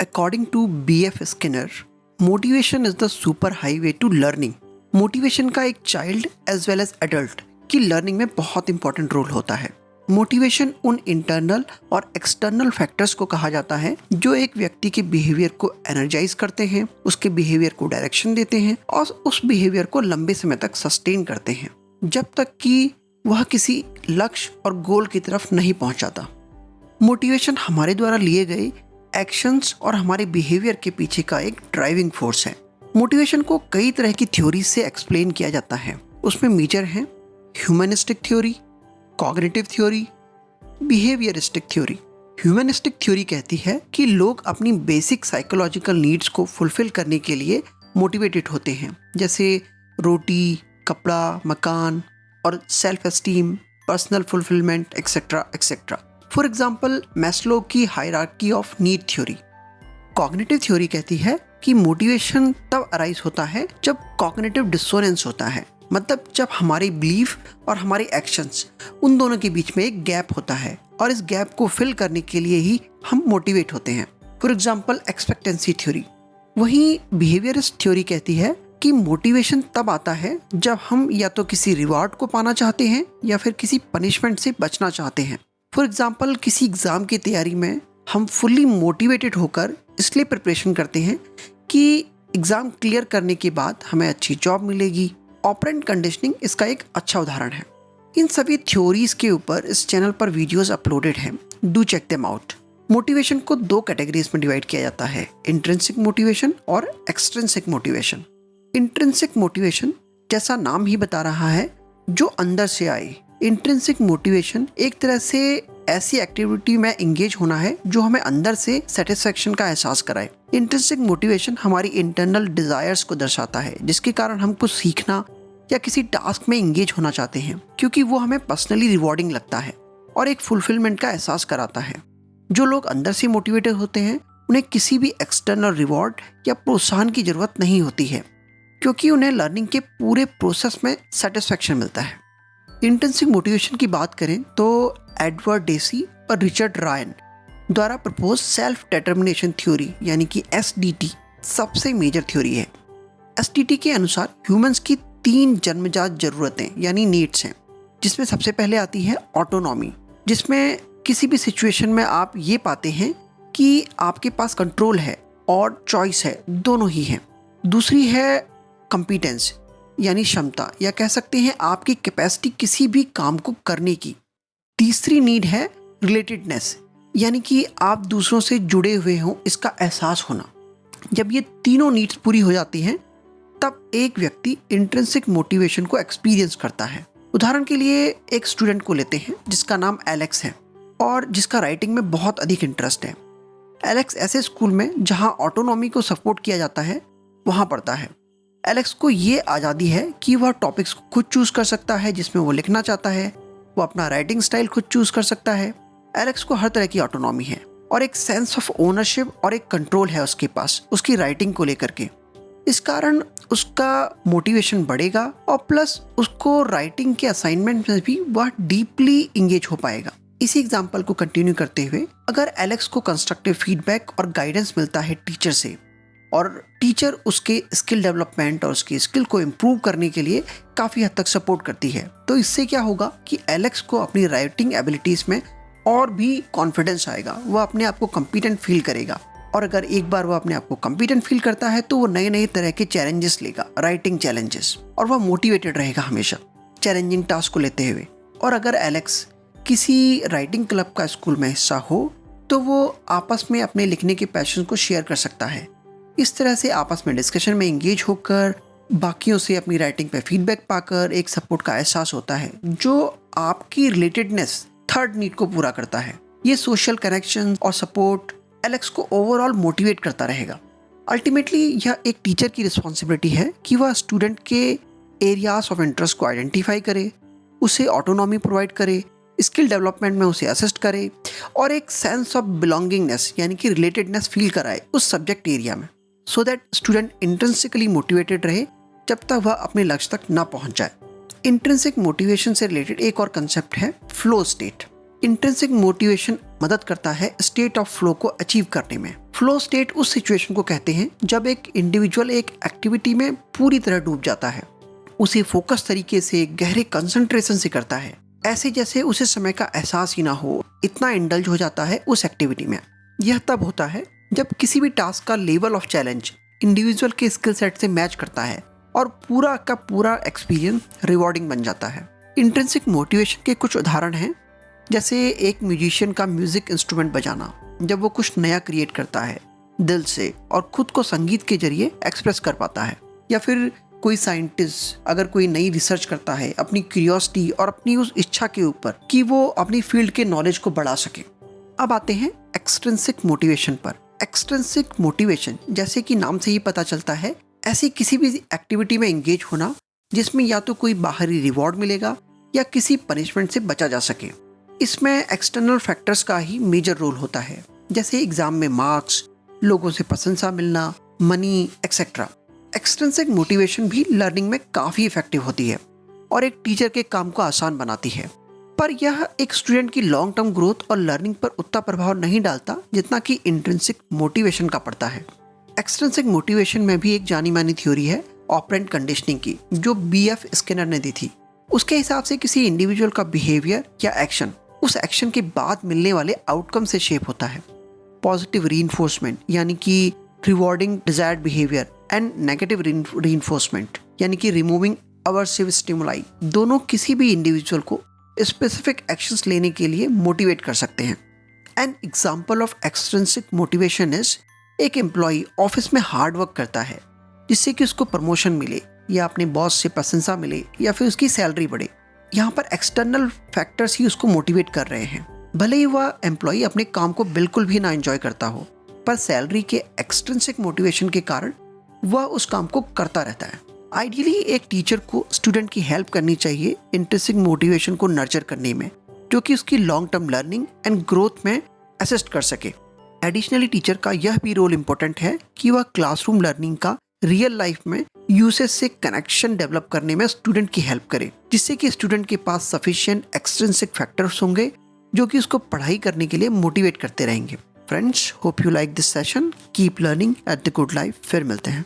According to B.F. Skinner, motivation is the super highway to learning. Motivation का एक child as well as adult की learning में बहुत important role होता है। मोटिवेशन उन इंटरनल और एक्सटर्नल फैक्टर्स को कहा जाता है जो एक व्यक्ति के बिहेवियर को एनर्जाइज करते हैं, उसके बिहेवियर को डायरेक्शन देते हैं और उस बिहेवियर को लंबे समय तक सस्टेन करते हैं जब तक कि वह किसी लक्ष्य और गोल की तरफ नहीं पहुंच जाता। मोटिवेशन हमारे द्वारा लिए गए एक्शंस और हमारे बिहेवियर के पीछे का एक ड्राइविंग फोर्स है। मोटिवेशन को कई तरह की थ्योरी से एक्सप्लेन किया जाता है। उसमें मेजर हैं humanistic theory, cognitive theory, behaviouristic theory. Humanistic theory कहती है कि लोग अपनी बेसिक साइकोलॉजिकल नीड्स को फुलफिल करने के लिए मोटिवेटेड होते हैं, जैसे रोटी, कपड़ा, मकान और self esteem, personal fulfilment et cetera et cetera. For example Maslow की hierarchy of need theory. Cognitive theory कहती है कि मोटिवेशन तब अराइज होता है जब कॉग्निटिव डिसोनेंस होता है, मतलब जब हमारे बिलीफ और हमारे एक्शंस उन दोनों के बीच में एक गैप होता है और इस गैप को फिल करने के लिए ही हम मोटिवेट होते हैं। For example expectancy theory. वहीं बिहेवियरिस्ट थ्योरी कहती है कि मोटिवेशन तब आता है जब हम या तो किसी रिवॉर्ड को पाना चाहते हैं या फिर किसी पनिशमेंट से बचना चाहते हैं। फॉर एग्जाम्पल किसी एग्जाम की तैयारी में हम फुल्ली मोटिवेटेड होकर इसलिए प्रिपरेशन करते हैं कि एग्जाम क्लियर करने के बाद हमें अच्छी जॉब मिलेगी। ऑपरेंट कंडीशनिंग इसका एक अच्छा उदाहरण है। इन सभी थ्योरीज के ऊपर इस चैनल पर वीडियोस अपलोडेड हैं, do check them out. Motivation को दो कैटेगरीज में डिवाइड किया जाता है, इंट्रिंसिक मोटिवेशन और एक्सट्रिंसिक मोटिवेशन। इंट्रिंसिक मोटिवेशन जैसा नाम ही बता रहा है, जो अंदर से आए। इंट्रिंसिक मोटिवेशन एक तरह से ऐसी एक्टिविटी में एंगेज होना है जो हमें अंदर से सेटिस्फेक्शन का एहसास कराए। इंट्रिंसिक मोटिवेशन हमारी इंटरनल डिजायर्स को दर्शाता है, जिसके कारण हम कुछ सीखना या किसी टास्क में एंगेज होना चाहते हैं क्योंकि वो हमें पर्सनली रिवॉर्डिंग लगता है और एक फुलफिलमेंट का एहसास कराता है। जो लोग अंदर से मोटिवेटेड होते हैं उन्हें किसी भी एक्सटर्नल रिवॉर्ड या प्रोत्साहन की जरूरत नहीं होती है क्योंकि उन्हें लर्निंग के पूरे प्रोसेस में सेटिस्फेक्शन मिलता है। इंट्रिंसिक मोटिवेशन की बात करें तो एडवर्ड डेसी और रिचर्ड रायन द्वारा प्रपोज सेल्फ डिटर्मिनेशन थ्योरी यानी कि SDT सबसे मेजर थ्योरी है। SDT के अनुसार ह्यूमंस की 3 जन्मजात जरूरतें यानी नीड्स हैं, जिसमें सबसे पहले आती है ऑटोनॉमी, जिसमें किसी भी सिचुएशन में आप ये पाते हैं कि आपके पास कंट्रोल है और चॉइस है, दोनों ही हैं। दूसरी है कंपिटेंस यानी क्षमता, या कह सकते हैं आपकी कैपेसिटी किसी भी काम को करने की। तीसरी नीड है रिलेटेडनेस, यानी कि आप दूसरों से जुड़े हुए हों, इसका एहसास होना। जब ये तीनों नीड्स पूरी हो जाती हैं तब एक व्यक्ति इंट्रिंसिक मोटिवेशन को एक्सपीरियंस करता है। उदाहरण के लिए एक स्टूडेंट को लेते हैं जिसका नाम एलेक्स है और जिसका राइटिंग में बहुत अधिक इंटरेस्ट है। एलेक्स ऐसे स्कूल में जहां ऑटोनॉमी को सपोर्ट किया जाता है वहां पढ़ता है। एलेक्स को ये आज़ादी है कि वह टॉपिक्स खुद चूज कर सकता है जिसमें वो लिखना चाहता है, वो अपना राइटिंग स्टाइल खुद चूज कर सकता है। एलेक्स को हर तरह की ऑटोनॉमी है और एक सेंस ऑफ ओनरशिप और एक कंट्रोल है उसके पास उसकी राइटिंग को लेकर के। इस कारण उसका मोटिवेशन बढ़ेगा और प्लस उसको राइटिंग के असाइनमेंट में भी वह डीपली इंगेज हो पाएगा। इसी एग्जाम्पल को कंटिन्यू करते हुए, अगर एलेक्स को कंस्ट्रक्टिव फीडबैक और गाइडेंस मिलता है टीचर से और टीचर उसके स्किल डेवलपमेंट और उसकी स्किल को इम्प्रूव करने के लिए काफ़ी हद तक सपोर्ट करती है, तो इससे क्या होगा कि एलेक्स को अपनी राइटिंग एबिलिटीज़ में और भी कॉन्फिडेंस आएगा, वह अपने आप को कॉम्पिटेंट फील करेगा। और अगर एक बार वह अपने आप को कॉम्पिटेंट फील करता है तो वो नए नए तरह के चैलेंजेस लेगा, राइटिंग चैलेंजेस, और वह मोटिवेटेड रहेगा हमेशा चैलेंजिंग टास्क को लेते हुए। और अगर एलेक्स किसी राइटिंग क्लब का स्कूल में हिस्सा हो तो वो आपस में अपने लिखने के पैशन को शेयर कर सकता है। इस तरह से आपस में डिस्कशन में एंगेज होकर बाकियों से अपनी राइटिंग पे फीडबैक पाकर एक सपोर्ट का एहसास होता है जो आपकी रिलेटेडनेस थर्ड नीड को पूरा करता है। ये सोशल कनेक्शन और सपोर्ट एलेक्स को ओवरऑल मोटिवेट करता रहेगा। अल्टीमेटली यह एक टीचर की रिस्पॉन्सिबिलिटी है कि वह स्टूडेंट के एरियाज ऑफ इंटरेस्ट को आइडेंटिफाई करे, उसे ऑटोनॉमी प्रोवाइड करे, स्किल डेवलपमेंट में उसे असिस्ट करे और एक सेंस ऑफ बिलोंगिंगनेस यानी कि रिलेटेडनेस फील कराए उस सब्जेक्ट एरिया में, so that student intrinsically motivated रहे जब तक वह अपने लक्ष्य तक ना पहुंच जाए। इंट्रिंसिक मोटिवेशन से रिलेटेड एक और कंसेप्ट है फ्लो स्टेट। इंट्रिंसिक मोटिवेशन मदद करता है स्टेट ऑफ फ्लो को अचीव करने में। फ्लो स्टेट उस सिचुएशन को कहते हैं जब एक इंडिविजुअल एक एक्टिविटी में पूरी तरह डूब जाता है, उसे फोकस तरीके से गहरे कंसंट्रेशन से करता है, ऐसे जैसे उसे समय का एहसास ही ना हो, इतना इंडल्ज हो जाता है उस एक्टिविटी में। यह तब होता है जब किसी भी टास्क का लेवल ऑफ चैलेंज इंडिविजुअल के स्किल सेट से मैच करता है और पूरा का पूरा एक्सपीरियंस रिवॉर्डिंग बन जाता है। इंट्रिंसिक मोटिवेशन के कुछ उदाहरण हैं, जैसे एक म्यूजिशियन का म्यूजिक इंस्ट्रूमेंट बजाना जब वो कुछ नया क्रिएट करता है दिल से और खुद को संगीत के जरिए एक्सप्रेस कर पाता है, या फिर कोई साइंटिस्ट अगर कोई नई रिसर्च करता है अपनी क्यूरियोसिटी और अपनी उस इच्छा के ऊपर कि वो अपनी फील्ड के नॉलेज को बढ़ा सके। अब आते हैं एक्सट्रिंसिक मोटिवेशन पर। एक्सट्रिंसिक मोटिवेशन जैसे कि नाम से ही पता चलता है, ऐसी किसी भी एक्टिविटी में एंगेज होना जिसमें या तो कोई बाहरी रिवॉर्ड मिलेगा या किसी पनिशमेंट से बचा जा सके। इसमें एक्सटर्नल फैक्टर्स का ही मेजर रोल होता है, जैसे एग्जाम में मार्क्स, लोगों से प्रशंसा मिलना, मनी एक्सेट्रा। एक्सट्रिंसिक मोटिवेशन भी लर्निंग में काफ़ी इफेक्टिव होती है और एक टीचर के काम को आसान बनाती है, पर यह एक स्टूडेंट की लॉन्ग टर्म ग्रोथ और लर्निंग पर उतना प्रभाव नहीं डालता जितना कि इंट्रिंसिक मोटिवेशन का पड़ता है। एक्सट्रिंसिक मोटिवेशन में भी एक जानी मानी थ्योरी है ऑपरेंट कंडीशनिंग की, जो BF स्किनर ने दी थी। उसके हिसाब से किसी इंडिविजुअल का बिहेवियर या एक्शन उस एक्शन के बाद मिलने वाले आउटकम से शेप होता है। पॉजिटिव रीइंफोर्समेंट यानी कि rewarding desired behaviour and negative reinforcement यानी कि रिमूविंग अवर्सिव स्टिमुलाई, दोनों किसी भी इंडिविजुअल को स्पेसिफिक एक्शंस लेने के लिए मोटिवेट कर सकते हैं। An example of extrinsic motivation is, एक एम्प्लॉय ऑफिस में हार्ड वर्क करता है जिससे कि उसको प्रमोशन मिले या अपने बॉस से प्रशंसा मिले या फिर उसकी सैलरी बढ़े। यहाँ पर एक्सटर्नल फैक्टर्स ही उसको मोटिवेट कर रहे हैं, भले ही वह एम्प्लॉय अपने काम को बिल्कुल भी ना एंजॉय करता हो, पर सैलरी के एक्सट्रिंसिक मोटिवेशन के कारण वह उस काम को करता रहता है। आइडियली एक टीचर को स्टूडेंट की हेल्प करनी चाहिए इंट्रिंसिक मोटिवेशन को नर्चर करने में, जो कि उसकी long term learning and growth में असिस्ट कर सके। एडिशनली टीचर का यह भी रोल इम्पोर्टेंट है कि वह क्लासरूम लर्निंग का रियल लाइफ में यूसेज से कनेक्शन डेवलप करने में स्टूडेंट की हेल्प करे, जिससे कि स्टूडेंट के पास सफिशिएंट एक्सट्रिंसिक फैक्टर्स होंगे जो कि उसको पढ़ाई करने के लिए मोटिवेट करते रहेंगे। Friends, hope you like this session. Keep learning at the good life. फिर मिलते हैं।